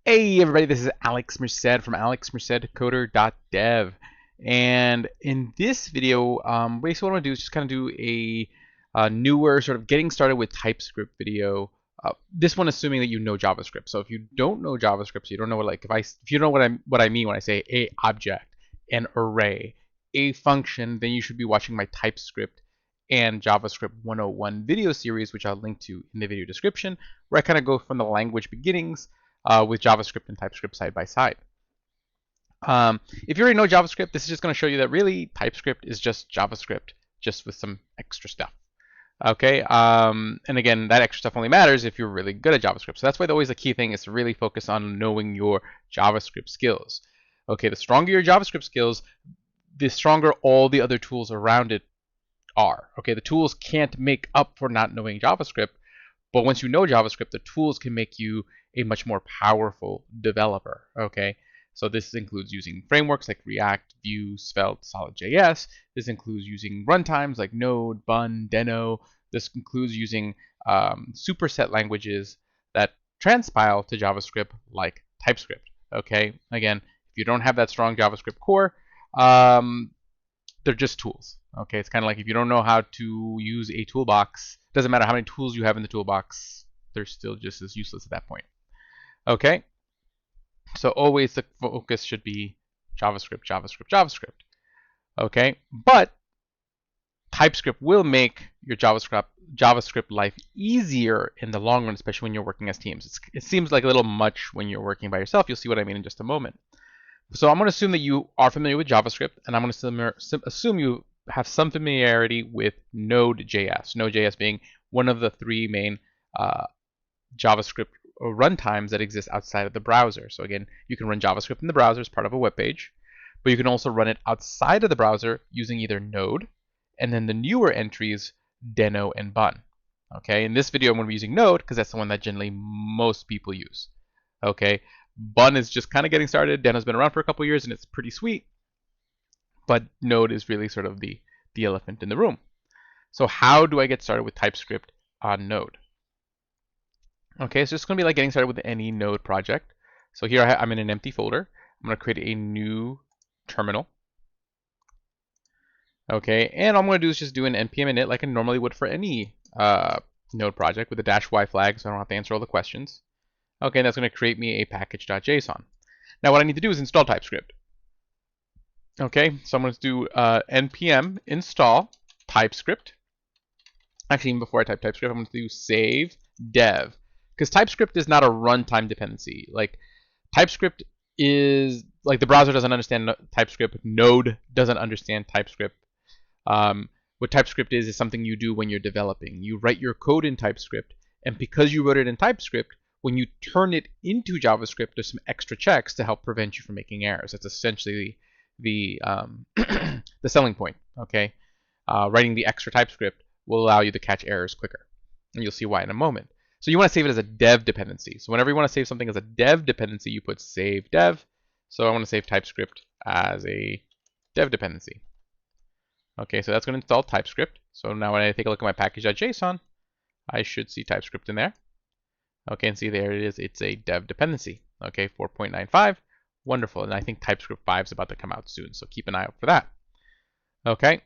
Hey everybody, this is Alex Merced from alexmercedcoder.dev, and in this video, basically what I want to do is just kind of do a newer sort of getting started with TypeScript video. This one assuming that you know JavaScript. So if you don't know JavaScript, so you don't know what if you don't know what I mean when I say a object, an array, a function, then you should be watching my TypeScript and JavaScript 101 video series, which I'll link to in the video description, where I kind of go from the language beginnings with JavaScript and TypeScript side by side. If you already know JavaScript, this is just going to show you that really TypeScript is just JavaScript, just with some extra stuff. Okay, and again, that extra stuff only matters if you're really good at JavaScript. So that's why always the key thing is to really focus on knowing your JavaScript skills. Okay, the stronger your JavaScript skills, the stronger all the other tools around it are. Okay, the tools can't make up for not knowing JavaScript, but once you know JavaScript, the tools can make you a much more powerful developer. Okay, so this includes using frameworks like React, Vue, Svelte, Solid.js. This includes using runtimes like Node, Bun, Deno. This includes using superset languages that transpile to JavaScript like TypeScript. Okay, again, if you don't have that strong JavaScript core, they're just tools. Okay, it's kind of like if you don't know how to use a toolbox, doesn't matter how many tools you have in the toolbox, they're still just as useless at that point. Okay, so always the focus should be JavaScript, JavaScript, JavaScript. Okay, but TypeScript will make your JavaScript life easier in the long run, especially when you're working as teams. It seems like a little much when you're working by yourself. You'll see what I mean in just a moment. So I'm going to assume that you are familiar with JavaScript, and I'm going to assume you have some familiarity with Node.js. Node.js being one of the three main JavaScript runtimes that exist outside of the browser. So again, you can run JavaScript in the browser as part of a web page, but you can also run it outside of the browser using either Node, and then the newer entries, Deno and Bun. Okay, in this video I'm going to be using Node because that's the one that generally most people use. Okay, Bun is just kind of getting started. Deno's been around for a couple years and it's pretty sweet, but Node is really sort of the elephant in the room. So how do I get started with TypeScript on Node? Okay, so it's going to be like getting started with any Node project. So here I'm in an empty folder. I'm going to create a new terminal. Okay, and all I'm going to do is just do an npm init like I normally would for any Node project with a -y flag, so I don't have to answer all the questions. Okay, and that's going to create me a package.json. Now what I need to do is install TypeScript. Okay, so I'm going to do npm install TypeScript. Actually, even before I type TypeScript, I'm going to do save dev. Because TypeScript is not a runtime dependency. Like, TypeScript is, like, the browser doesn't understand TypeScript. Node doesn't understand TypeScript. What TypeScript is something you do when you're developing. You write your code in TypeScript, and because you wrote it in TypeScript, when you turn it into JavaScript, there's some extra checks to help prevent you from making errors. That's essentially the the selling point. Okay, writing the extra TypeScript will allow you to catch errors quicker, and you'll see why in a moment. So you want to save it as a dev dependency. So whenever you want to save something as a dev dependency, you put save dev. So I want to save TypeScript as a dev dependency. Okay, so that's going to install TypeScript. So now when I take a look at my package.json, I should see TypeScript in there. Okay, and see there it is. It's a dev dependency. Okay, 4.95. Wonderful. And I think TypeScript 5 is about to come out soon, so keep an eye out for that. Okay.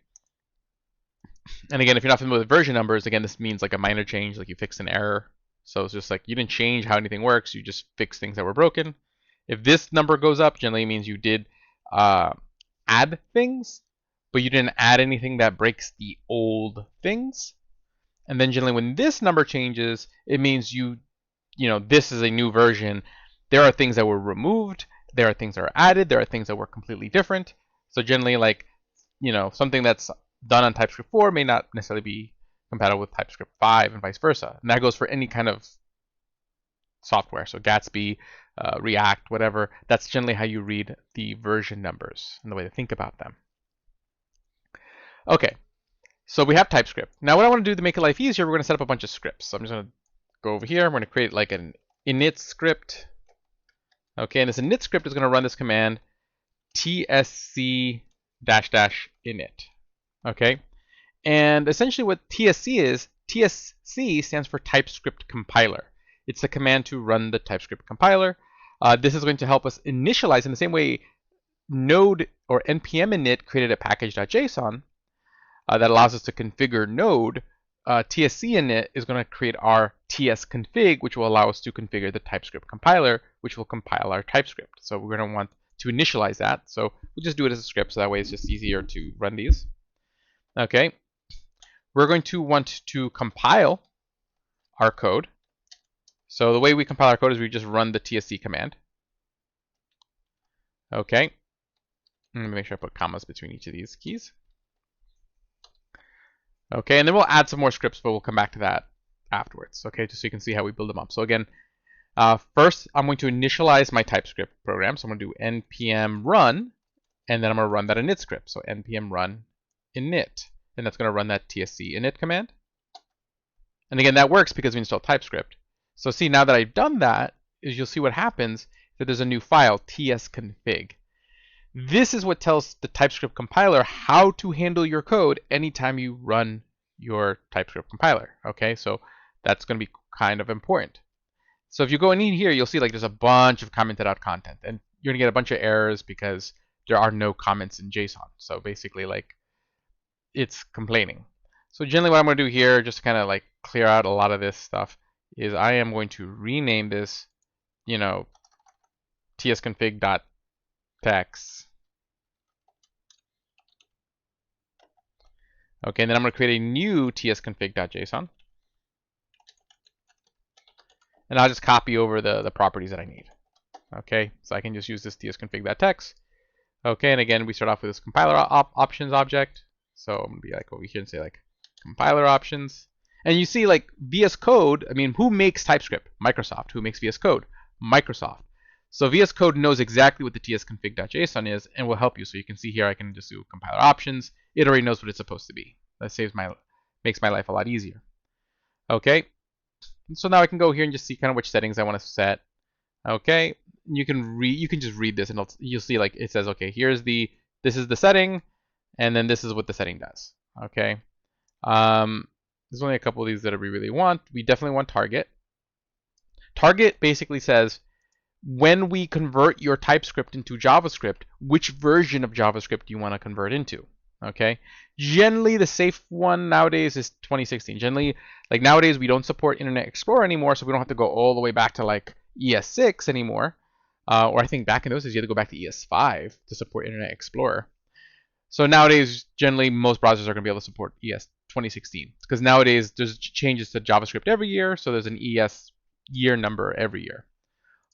And again, if you're not familiar with version numbers, again, this means like a minor change, like you fixed an error. So it's just like you didn't change how anything works, you just fixed things that were broken. If this number goes up, generally means you did add things, but you didn't add anything that breaks the old things. And then generally when this number changes, it means this is a new version. There are things that were removed, there are things that are added, there are things that were completely different. So generally, like, something that's done on TypeScript 4 may not necessarily be compatible with TypeScript 5 and vice versa. And that goes for any kind of software. So Gatsby, React, whatever. That's generally how you read the version numbers and the way to think about them. Okay, so we have TypeScript. Now what I want to do to make it life easier, we're going to set up a bunch of scripts. So I'm just going to go over here. I'm going to create like an init script. Okay, and this init script is going to run this command tsc --init. Okay, and essentially what TSC is, TSC stands for TypeScript compiler. It's a command to run the TypeScript compiler. This is going to help us initialize in the same way Node or npm init created a package.json that allows us to configure Node. TSC init is going to create our tsconfig, which will allow us to configure the TypeScript compiler, which will compile our TypeScript. So we're going to want to initialize that. So we'll just do it as a script, so that way it's just easier to run these. Okay. We're going to want to compile our code. So the way we compile our code is we just run the tsc command. Okay. Let me make sure I put commas between each of these keys. Okay, and then we'll add some more scripts, but we'll come back to that afterwards. Okay, just so you can see how we build them up. So again, first I'm going to initialize my TypeScript program. So I'm going to do npm run, and then I'm going to run that init script. So npm run init, and that's going to run that tsc init command. And again, that works because we installed TypeScript. So see, now that I've done that, is you'll see what happens, that there's a new file, tsconfig. This is what tells the TypeScript compiler how to handle your code anytime you run your TypeScript compiler. Okay, so that's going to be kind of important. So if you go in here, you'll see like there's a bunch of commented out content, and you're going to get a bunch of errors because there are no comments in JSON. So basically, like, it's complaining. So generally what I'm going to do here, just to kind of like clear out a lot of this stuff, is I am going to rename this, tsconfig.text. Okay, and then I'm going to create a new tsconfig.json. And I'll just copy over the properties that I need. Okay, so I can just use this tsconfig.text. Okay, and again, we start off with this compiler options object. So I'm going to be like over here and say like compiler options. And you see like VS Code, I mean, who makes TypeScript? Microsoft. Who makes VS Code? Microsoft. So VS Code knows exactly what the tsconfig.json is and will help you. So you can see here I can just do compiler options. It already knows what it's supposed to be. That makes my life a lot easier. Okay. So now I can go here and just see kind of which settings I want to set. Okay. You can just read this and you'll see like it says, okay, this is the setting, and then this is what the setting does. Okay. There's only a couple of these that we really want. We definitely want target. Target basically says, when we convert your TypeScript into JavaScript, which version of JavaScript do you want to convert into? Okay. Generally, the safe one nowadays is 2016. Generally, like nowadays, we don't support Internet Explorer anymore, so we don't have to go all the way back to like ES6 anymore. Or I think back in those days, you had to go back to ES5 to support Internet Explorer. So nowadays, generally, most browsers are going to be able to support ES 2016. Because nowadays, there's changes to JavaScript every year, so there's an ES year number every year.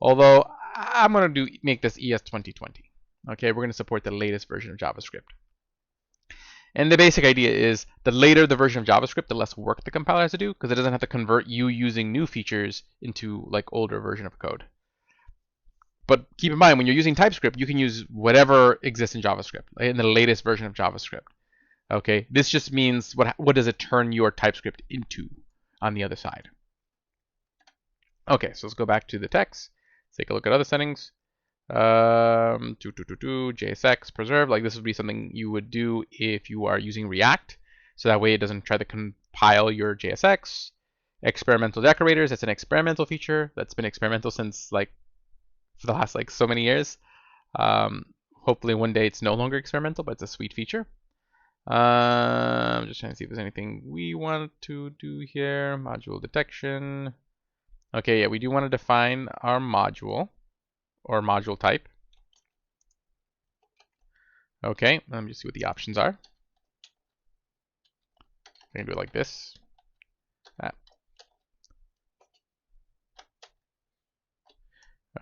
Although I'm going to make this ES 2020. Okay, we're going to support the latest version of JavaScript. And the basic idea is the later the version of JavaScript, the less work the compiler has to do, because it doesn't have to convert you using new features into like older version of code. But keep in mind, when you're using TypeScript, you can use whatever exists in JavaScript, in the latest version of JavaScript. Okay, this just means what does it turn your TypeScript into on the other side. Okay, so let's go back to the text. Take a look at other settings. JSX preserve. Like this would be something you would do if you are using React, so that way it doesn't try to compile your JSX. Experimental decorators. That's an experimental feature that's been experimental since like for the last like so many years. Hopefully one day it's no longer experimental, but it's a sweet feature. I'm just trying to see if there's anything we want to do here. Module detection. Okay, yeah, we do want to define our module or module type. Okay, let me just see what the options are. I can do it like this.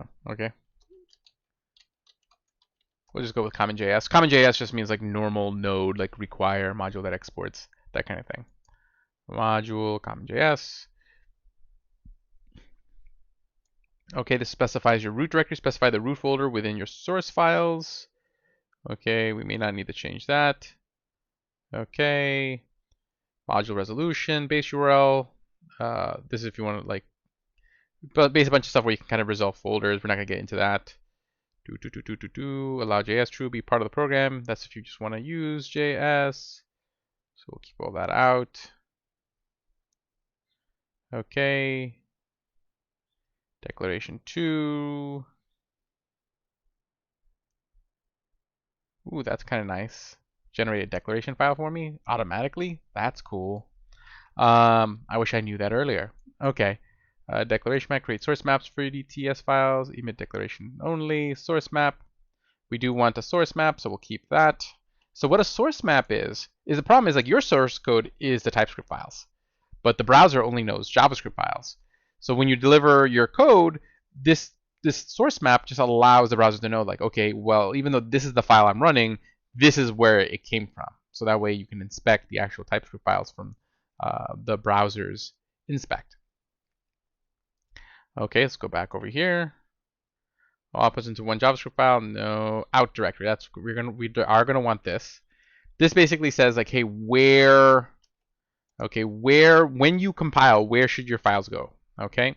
Oh, okay. We'll just go with CommonJS. CommonJS just means like normal node, like require module that exports, that kind of thing. Module, CommonJS. Okay, this specifies your root directory. Specify the root folder within your source files. Okay, we may not need to change that. Okay. Module resolution, base URL. This is if you want to like, but basically a bunch of stuff where you can kind of resolve folders. We're not gonna get into that. Allow JS true be part of the program. That's if you just want to use JS. So we'll keep all that out. Okay. Declaration 2. Ooh, that's kind of nice. Generate a declaration file for me automatically. That's cool. I wish I knew that earlier. Okay. Declaration map, create source maps for DTS files, emit declaration only, source map. We do want a source map, so we'll keep that. So what a source map is the problem is like your source code is the TypeScript files, but the browser only knows JavaScript files. So when you deliver your code, this source map just allows the browser to know like, okay, well, even though this is the file I'm running, this is where it came from. So that way you can inspect the actual TypeScript files from the browser's inspect. Okay, let's go back over here. All outputs into one JavaScript file. No, out directory. That's we are gonna want this. This basically says like, hey, when you compile, where should your files go? Okay,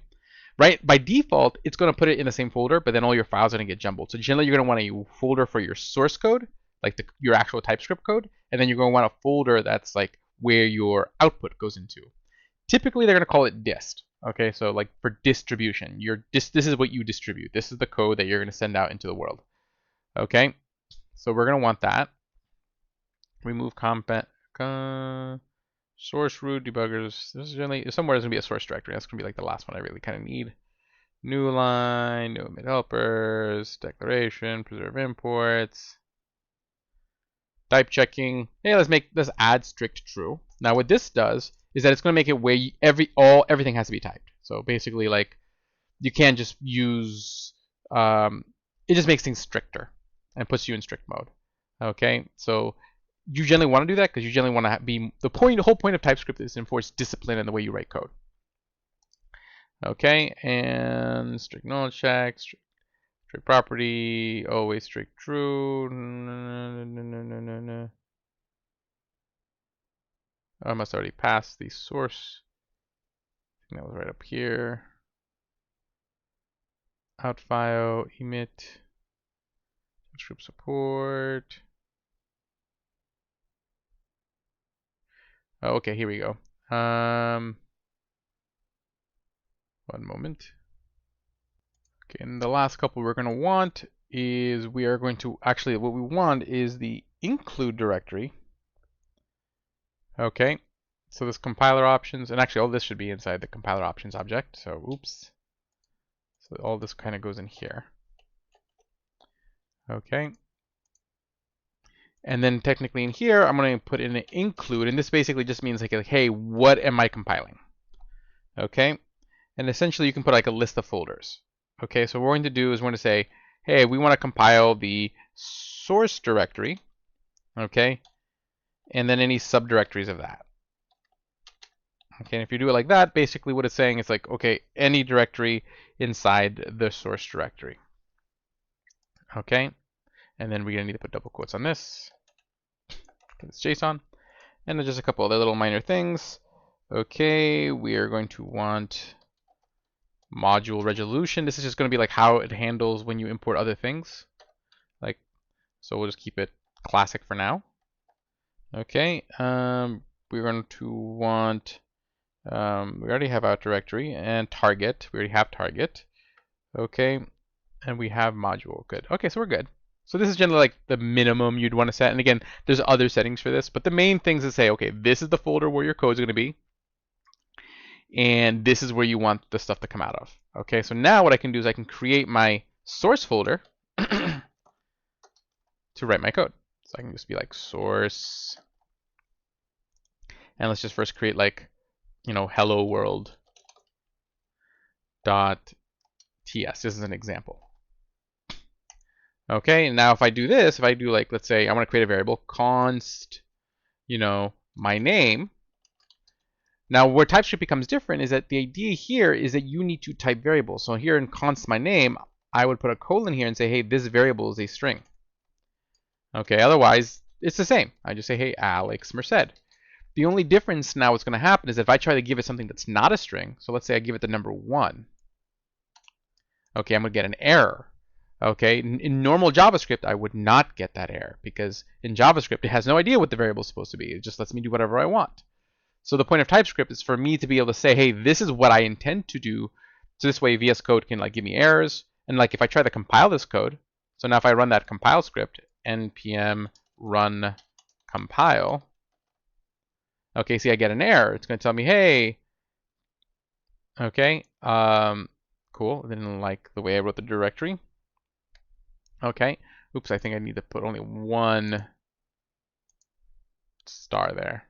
right? By default, it's gonna put it in the same folder, but then all your files are gonna get jumbled. So generally, you're gonna want a folder for your source code, like your actual TypeScript code, and then you're gonna want a folder that's like where your output goes into. Typically, they're gonna call it dist. Okay, so like for distribution, this is what you distribute. This is the code that you're going to send out into the world. Okay, so we're going to want that. Remove source root debuggers. This is generally somewhere there's going to be a source directory. That's going to be like the last one I really kind of need. New line, no emit helpers, declaration, preserve imports, type checking. Hey, let's add strict true. Now what this does is that it's going to make it where everything has to be typed. So basically, like, you can't just use it just makes things stricter and puts you in strict mode. Okay, so you generally want to do that because you generally want to be the whole point of TypeScript is to enforce discipline in the way you write code. Okay, and strict null check, strict property, always strict true. I must already pass the source. I think that was right up here. Out file, emit, JavaScript support. Oh, okay, here we go. One moment. Okay, and the last couple we're going to want is what we want is the include directory. Okay, so this compiler options, and actually all this should be inside the compiler options object. So oops. So all this kind of goes in here. Okay. And then technically in here, I'm going to put in an include, and this basically just means like, hey, what am I compiling? Okay. And essentially you can put like a list of folders. Okay, so what we're going to do is we're going to say, hey, we want to compile the source directory. Okay. And then any subdirectories of that. Okay, and if you do it like that, basically what it's saying is like, okay, any directory inside the source directory. Okay, and then we're gonna need to put double quotes on this. It's JSON, and then just a couple other little minor things. Okay, we are going to want module resolution. This is just going to be like how it handles when you import other things. Like, so we'll just keep it classic for now. Okay, we're going to want, we already have out directory and target. We already have target. Okay, and we have module. Good. Okay, so we're good. So this is generally like the minimum you'd want to set. And again, there's other settings for this, but the main things is say, okay, this is the folder where your code is going to be. And this is where you want the stuff to come out of. Okay, so now what I can do is I can create my source folder to write my code. So I can just be like source. And let's just first create like, hello world dot ts. This is an example. Okay, and now if I do this, if I do like, let's say I want to create a variable const, my name. Now where TypeScript becomes different is that the idea here is that you need to type variables. So here in const my name, I would put a colon here and say, hey, this variable is a string. Okay, otherwise it's the same. I just say, hey, Alex Merced. The only difference now what's going to happen is if I try to give it something that's not a string, so let's say I give it the number 1. Okay, I'm going to get an error. Okay, in normal JavaScript, I would not get that error because in JavaScript, it has no idea what the variable is supposed to be. It just lets me do whatever I want. So the point of TypeScript is for me to be able to say, hey, this is what I intend to do. So this way VS Code can like give me errors. And like if I try to compile this code, so now if I run that compile script npm run compile. Okay, see, I get an error. It's going to tell me, hey, okay, cool. I didn't like the way I wrote the directory. Okay, oops, I think I need to put only one star there.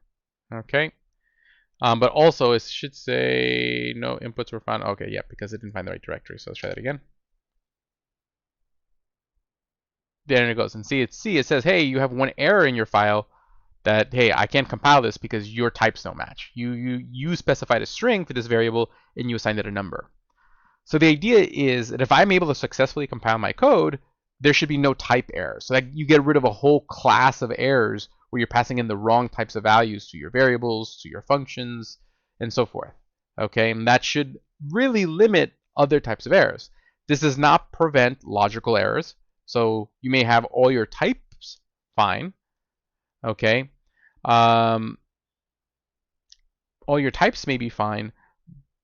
Okay, but also it should say no inputs were found. Okay, yeah, because it didn't find the right directory. So let's try that again. There it goes. And see, it says, hey, you have one error in your file that, hey, I can't compile this because your types don't match. You specified a string for this variable and you assigned it a number. So the idea is that if I'm able to successfully compile my code, there should be no type errors. So that you get rid of a whole class of errors where you're passing in the wrong types of values to your variables, to your functions, and so forth. Okay, and that should really limit other types of errors. This does not prevent logical errors. So you may have all your types fine. Okay, all your types may be fine,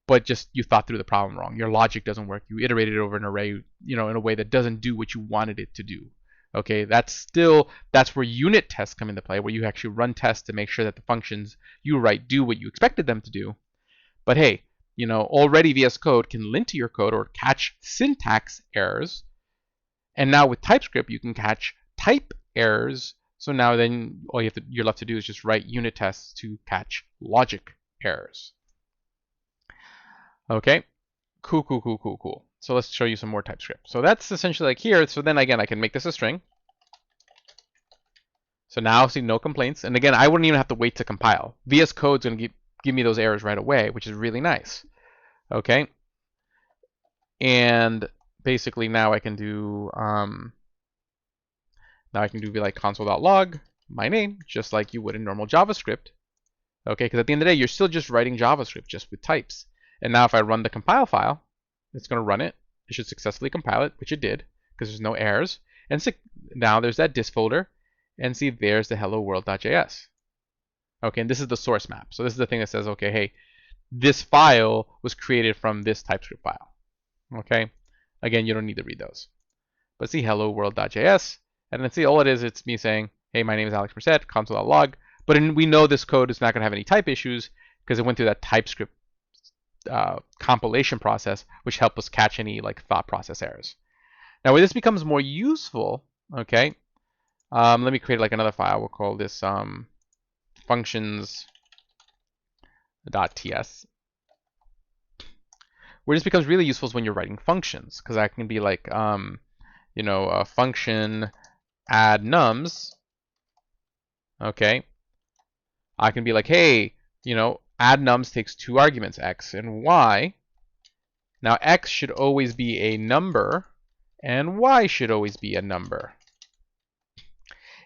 but just you thought through the problem wrong. Your logic doesn't work. You iterated over an array, in a way that doesn't do what you wanted it to do. Okay, that's where unit tests come into play, where you actually run tests to make sure that the functions you write do what you expected them to do. But hey, already VS Code can lint to your code or catch syntax errors. And now with TypeScript, you can catch type errors. So now then all you're left to do is just write unit tests to catch logic errors. Okay, cool. So let's show you some more TypeScript. So that's essentially like here. So then again, I can make this a string. So now see no complaints. And again, I wouldn't even have to wait to compile. VS Code's going to give me those errors right away, which is really nice. Okay, and basically now I can do be like console.log my name, just like you would in normal JavaScript. Okay, because at the end of the day, you're still just writing JavaScript just with types. And now if I run the compile file, it's going to run it. It should successfully compile it, which it did, because there's no errors. And so now there's that dist folder, and see there's the hello world.js. Okay, and this is the source map. So this is the thing that says, okay, hey, this file was created from this TypeScript file. Okay, again, you don't need to read those. But see hello world.js, and then see all it is, it's me saying, hey, my name is Alex Merced, console.log. But we know this code is not going to have any type issues because it went through that TypeScript compilation process, which helped us catch any like thought process errors. Now, where this becomes more useful, okay, let me create like another file. We'll call this functions.ts. Where this becomes really useful is when you're writing functions, because that can be like, a function add nums. Okay, I can be like, hey, add nums takes two arguments, x and y. Now x should always be a number, and y should always be a number.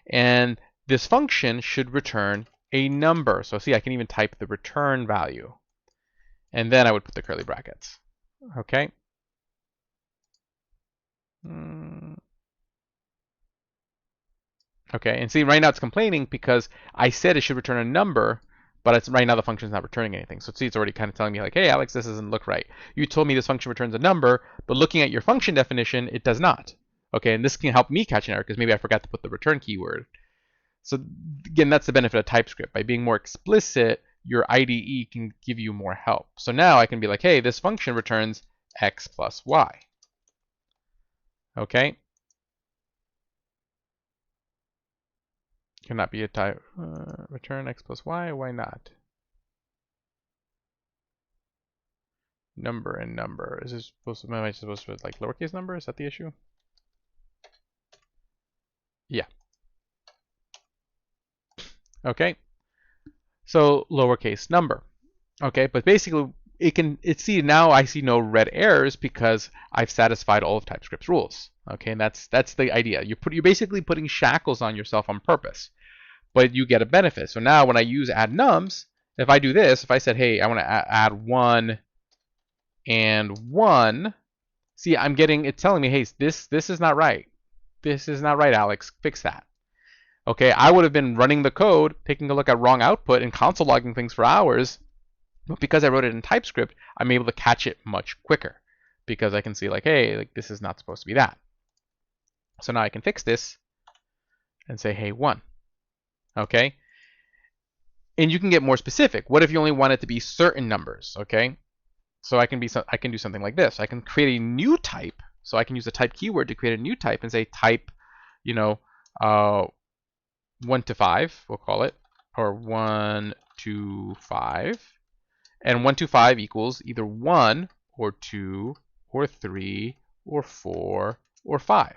And this function should return a number. So see, I can even type the return value. And then I would put the curly brackets. Okay. Okay, and see, right now it's complaining because I said it should return a number, but right now the function is not returning anything. So see, it's already kind of telling me like, hey, Alex, this doesn't look right. You told me this function returns a number, but looking at your function definition, it does not. Okay, and this can help me catch an error because maybe I forgot to put the return keyword. So again, that's the benefit of TypeScript. By being more explicit, your IDE can give you more help. So now I can be like, hey, this function returns x plus y. Okay. Cannot be a type. Return x plus y. Why not? Number and number. Is this supposed to? Am I supposed to like lowercase number? Is that the issue? Yeah. Okay. So lowercase number. Okay, but basically see now I see no red errors because I've satisfied all of TypeScript's rules. Okay, and that's the idea. You're basically putting shackles on yourself on purpose, but you get a benefit. So now when I use add nums, if I do this, if I said, hey, I want to add 1 and 1, see, it's telling me, hey, this is not right. This is not right, Alex. Fix that. Okay, I would have been running the code, taking a look at wrong output and console logging things for hours. But because I wrote it in TypeScript, I'm able to catch it much quicker because I can see like, hey, like this is not supposed to be that. So now I can fix this and say, hey, 1. Okay? And you can get more specific. What if you only want it to be certain numbers? Okay? So I can do something like this. I can create a new type. So I can use the type keyword to create a new type and say type, 1 to 5, we'll call it, or 1 to 5. And 1 to 5 equals either 1 or 2 or 3 or 4 or 5.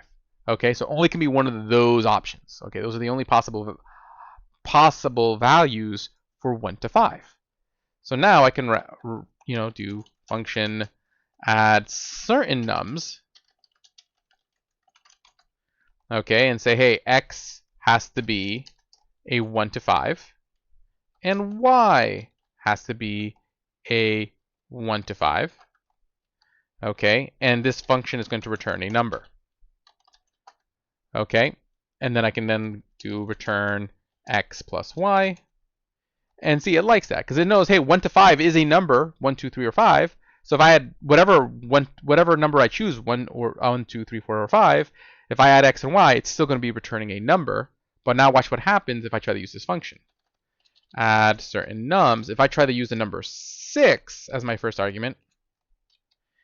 Okay, so only can be one of those options. Okay, those are the only possible values for 1 to 5. So now I can do function add certain nums. Okay, and say, hey, x has to be a 1 to 5, and y has to be a 1 to 5. Okay, and this function is going to return a number. Okay, and then I can then do return x plus y. And see, it likes that because it knows, hey, 1 to 5 is a number, 1, 2, 3, or 5. So if I had whatever number I choose, 1, 2, 3, 4, or 5, if I add x and y, it's still going to be returning a number. But now watch what happens if I try to use this function. Add certain nums. If I try to use the number 6 as my first argument,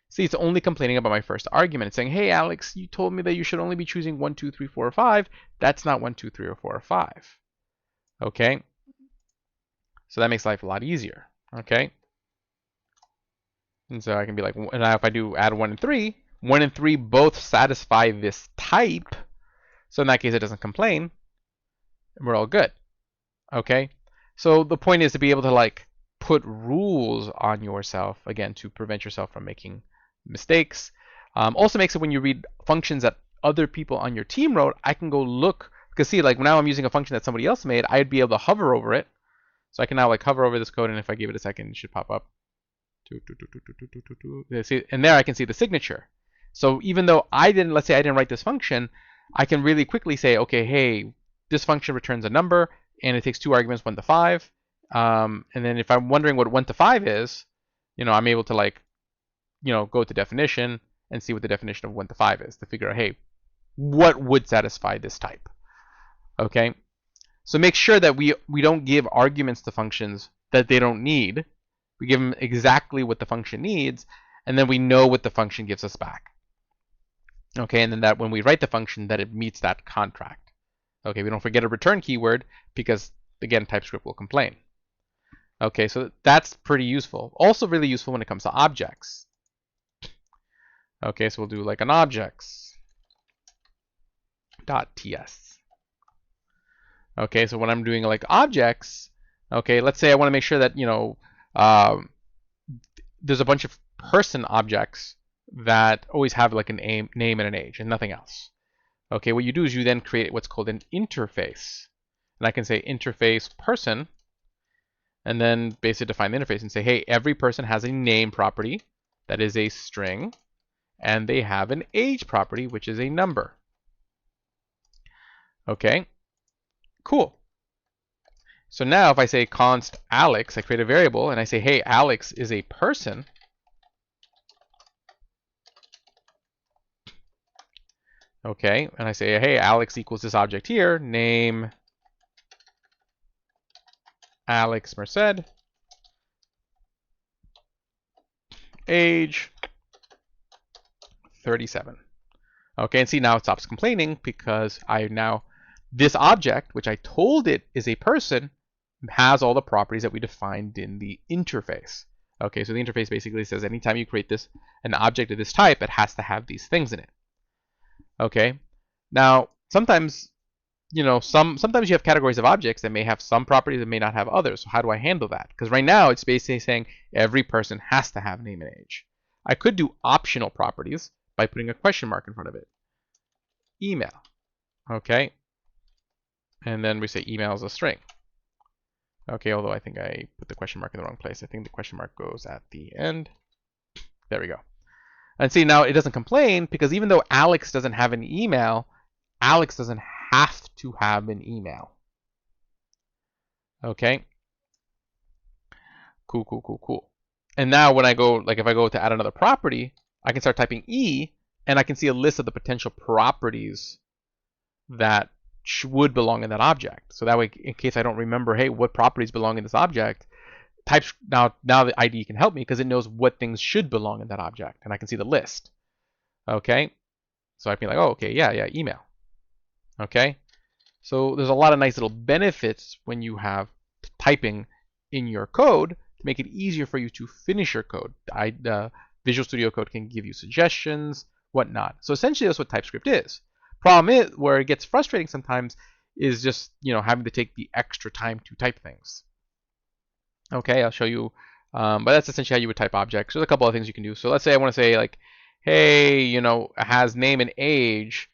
see, it's only complaining about my first argument. It's saying, hey, Alex, you told me that you should only be choosing 1, 2, 3, 4, or 5. That's not 1, 2, 3, or 4, or 5. Okay? So that makes life a lot easier. Okay? And so I can be like, now if I do add 1 and 3, 1 and 3 both satisfy this type. So in that case, it doesn't complain. And we're all good. Okay? So the point is to be able to put rules on yourself, again, to prevent yourself from making mistakes. Also makes it when you read functions that other people on your team wrote, I can go look, because see, now I'm using a function that somebody else made, I'd be able to hover over it. So I can now hover over this code, and if I give it a second, it should pop up. And there I can see the signature. So even though let's say I didn't write this function, I can really quickly say, okay, hey, this function returns a number, and it takes 2 arguments, 1 to 5. And then if I'm wondering what 1 to 5 is, I'm able to go to definition and see what the definition of 1 to 5 is to figure out, hey, what would satisfy this type? Okay? So make sure that we don't give arguments to functions that they don't need. We give them exactly what the function needs, and then we know what the function gives us back. Okay, and then that when we write the function, that it meets that contract. Okay, we don't forget a return keyword because, again, TypeScript will complain. Okay, so that's pretty useful. Also really useful when it comes to objects. Okay, so we'll do an objects.ts. Okay, so when I'm doing objects, okay, let's say I want to make sure that, there's a bunch of person objects that always have a name and an age and nothing else. Okay, what you do is you then create what's called an interface. And I can say interface person, and then basically define the interface and say, hey, every person has a name property that is a string, and they have an age property, which is a number. Okay. Cool. So now if I say const Alex, I create a variable and I say, hey, Alex is a person. Okay, and I say, hey, Alex equals this object here, name Alex Merced, age 37. Okay, and see now it stops complaining because this object, which I told it is a person, has all the properties that we defined in the interface. Okay, so the interface basically says anytime you create an object of this type, it has to have these things in it. Okay, now sometimes sometimes you have categories of objects that may have some properties that may not have others. So how do I handle that? Because right now it's basically saying every person has to have name and age. I could do optional properties by putting a question mark in front of it. Email. Okay, and then we say email is a string. Okay, although I think I put the question mark in the wrong place. I think the question mark goes at the end. There we go. And see, now it doesn't complain because even though Alex doesn't have an email, Alex doesn't have to have an email. Okay. Cool. And now when I go, if I go to add another property, I can start typing E, and I can see a list of the potential properties that would belong in that object. So that way, in case I don't remember, hey, what properties belong in this object, now the IDE can help me because it knows what things should belong in that object, and I can see the list. Okay, so I'd be like, oh, okay, yeah, email. Okay, so there's a lot of nice little benefits when you have typing in your code to make it easier for you to finish your code. Visual Studio Code can give you suggestions, whatnot. So essentially, that's what TypeScript is. Problem is, where it gets frustrating sometimes, is just having to take the extra time to type things. Okay, I'll show you, but that's essentially how you would type objects. There's a couple of things you can do. So let's say I want to say like, hey, it has name and age.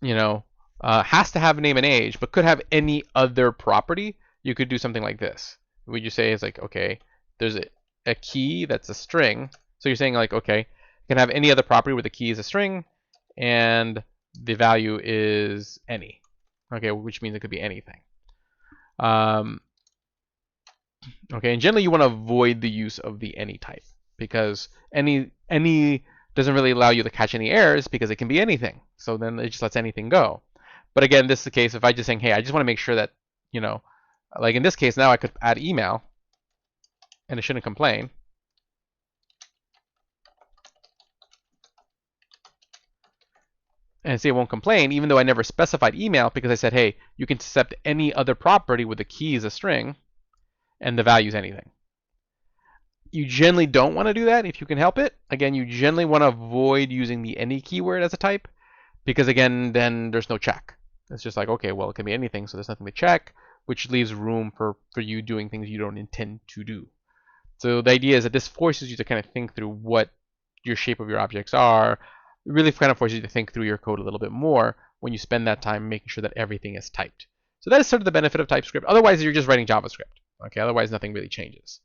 Has to have name and age, but could have any other property. You could do something like this. What you say is like, okay, there's a key that's a string. So you're saying like, okay, it can have any other property where the key is a string and the value is any. Okay, which means it could be anything. Okay, and generally you want to avoid the use of the any type because any doesn't really allow you to catch any errors because it can be anything. So then it just lets anything go. But again, this is the case if I just saying, hey, I just want to make sure that, like in this case now I could add email and it shouldn't complain. And see, it won't complain even though I never specified email because I said, hey, you can accept any other property where the key is a string and the value is anything. You generally don't want to do that if you can help it. Again, you generally want to avoid using the any keyword as a type because again, then there's no check. It's just like, okay, well, it can be anything, so there's nothing to check, which leaves room for you doing things you don't intend to do. So the idea is that this forces you to kind of think through what your shape of your objects are. It really kind of forces you to think through your code a little bit more when you spend that time making sure that everything is typed. So that is sort of the benefit of TypeScript. Otherwise, you're just writing JavaScript. Okay, otherwise nothing really changes.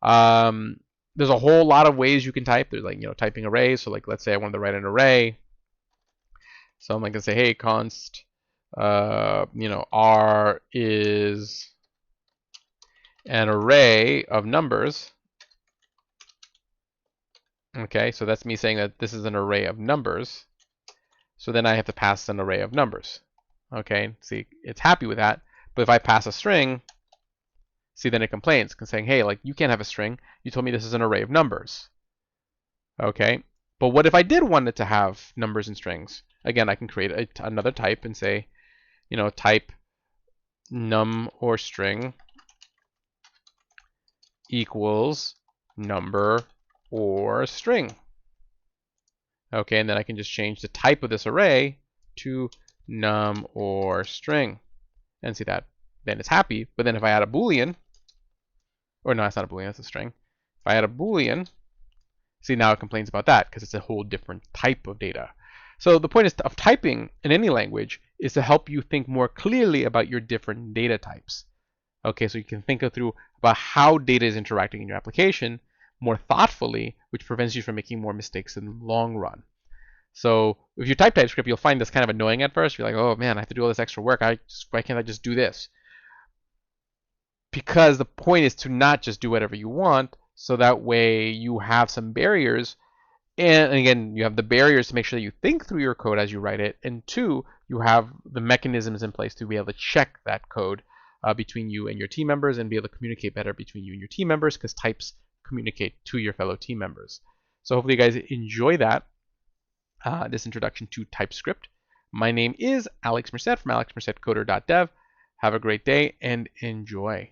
There's a whole lot of ways you can type. There's like typing arrays. So like let's say I wanted to write an array. So I'm gonna say, hey, const R is an array of numbers. Okay, so that's me saying that this is an array of numbers. So then I have to pass an array of numbers. Okay, see, it's happy with that. But if I pass a string, see, then it complains, saying, hey, like you can't have a string. You told me this is an array of numbers. Okay, but what if I did want it to have numbers and strings? Again, I can create another type and say, type num or string equals number or string. Okay, and then I can just change the type of this array to num or string. And see that, then it's happy. But then if I add a Boolean, or no, that's not a Boolean, that's a string. If I add a Boolean, see, now it complains about that because it's a whole different type of data. So the point of typing in any language is to help you think more clearly about your different data types. Okay, so you can think through about how data is interacting in your application more thoughtfully, which prevents you from making more mistakes in the long run. So if you type TypeScript, you'll find this kind of annoying at first. You're like, oh man, I have to do all this extra work. Why can't I just do this? Because the point is to not just do whatever you want, so that way you have some barriers. And again, you have the barriers to make sure that you think through your code as you write it. And two, you have the mechanisms in place to be able to check that code between you and your team members and be able to communicate better between you and your team members because types communicate to your fellow team members. So hopefully you guys enjoy that, this introduction to TypeScript. My name is Alex Merced from alexmercedcoder.dev. Have a great day and enjoy.